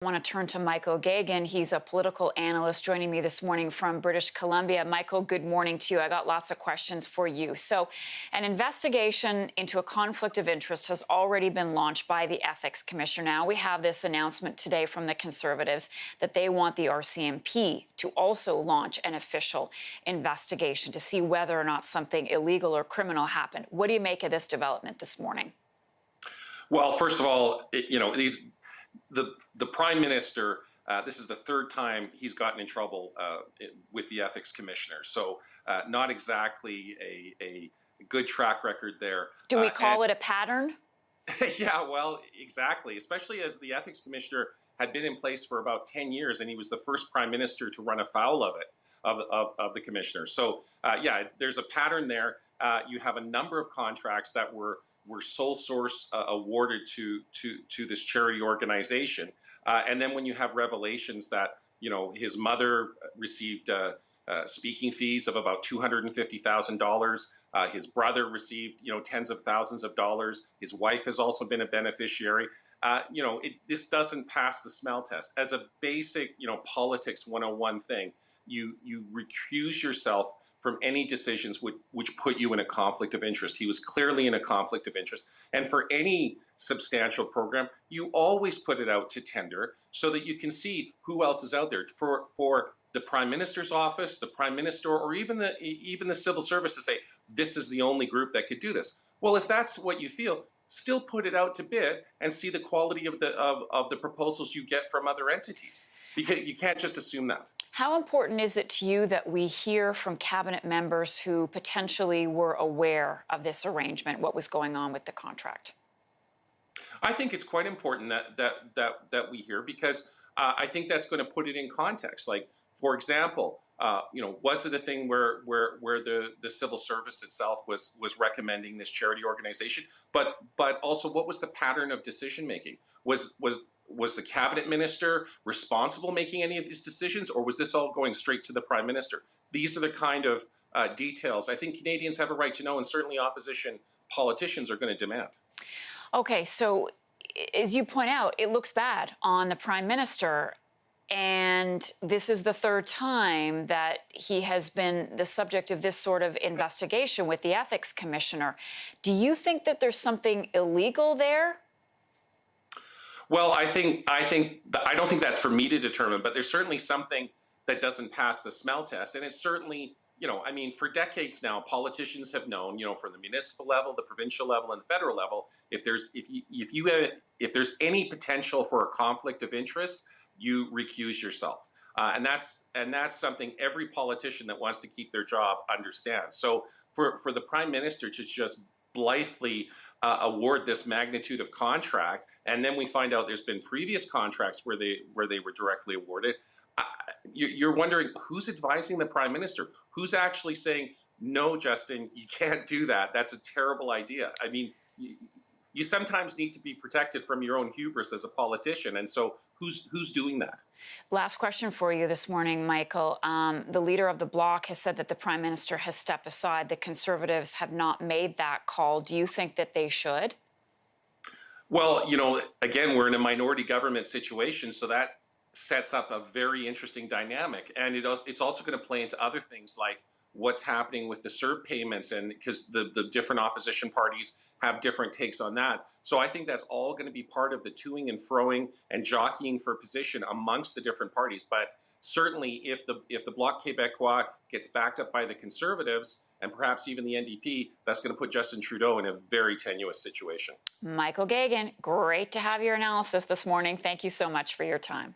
I want to turn to Geoghegan. He's a political analyst joining me this morning from British Columbia. Michael, good morning to you. I got lots of questions for you. So, an investigation into a conflict of interest has already been launched by the Ethics Commissioner. Now, we have this announcement today from the Conservatives that they want the RCMP to also launch an official investigation to see whether or not something illegal or criminal happened. What do you make of this development this morning? Well, first of all, the Prime Minister, this is the third time he's gotten in trouble with the Ethics Commissioner. So not exactly a good track record there. Do we call it a pattern? Yeah, well, exactly, especially as the Ethics Commissioner had been in place for about 10 years, and he was the first Prime Minister to run afoul of it, of the Commissioner. So, yeah, there's a pattern there. You have a number of contracts that were sole source awarded to this charity organization. And then when you have revelations that, his mother received speaking fees of about $250,000. His brother received, tens of thousands of dollars. His wife has also been a beneficiary. This doesn't pass the smell test. As a basic, politics 101 thing, you recuse yourself from any decisions which put you in a conflict of interest. He was clearly in a conflict of interest. And for any substantial program, you always put it out to tender so that you can see who else is out there. For the Prime Minister's office, the Prime Minister, or even the civil service to say, this is the only group that could do this. Well, if that's what you feel, still put it out to bid and see the quality of the proposals you get from other entities. Because you can't just assume that. How important is it to you that we hear from cabinet members who potentially were aware of this arrangement, what was going on with the contract? I think it's quite important that we hear, because I think that's going to put it in context. Like, for example, was it a thing where the civil service itself was recommending this charity organization, but also what was the pattern of decision making? Was the cabinet minister responsible making any of these decisions, or was this all going straight to the Prime Minister? These are the kind of details I think Canadians have a right to know, and certainly opposition politicians are going to demand. Okay, so as you point out, it looks bad on the Prime Minister, and this is the third time that he has been the subject of this sort of investigation with the Ethics Commissioner. Do you think that there's something illegal there? Well, I don't think that's for me to determine, but there's certainly something that doesn't pass the smell test. And it's certainly, for decades now, politicians have known, from the municipal level, the provincial level, and the federal level, if there's any potential for a conflict of interest, you recuse yourself. And that's something every politician that wants to keep their job understands. So for the Prime Minister to just blithely award this magnitude of contract, and then we find out there's been previous contracts where they were directly awarded, you're wondering who's advising the Prime Minister, who's actually saying, no, Justin, you can't do that. That's a terrible idea. I mean, you sometimes need to be protected from your own hubris as a politician. And so who's doing that? Last question for you this morning, Michael. The leader of the Bloc has said that the Prime Minister has stepped aside. The Conservatives have not made that call. Do you think that they should? Well, again, we're in a minority government situation, so that sets up a very interesting dynamic. And it's also going to play into other things like what's happening with the CERB payments, and because the different opposition parties have different takes on that. So I think that's all going to be part of the toing and froing and jockeying for position amongst the different parties. But certainly if the Bloc Québécois gets backed up by the Conservatives and perhaps even the NDP, that's going to put Justin Trudeau in a very tenuous situation. Geoghegan, great to have your analysis this morning. Thank you so much for your time.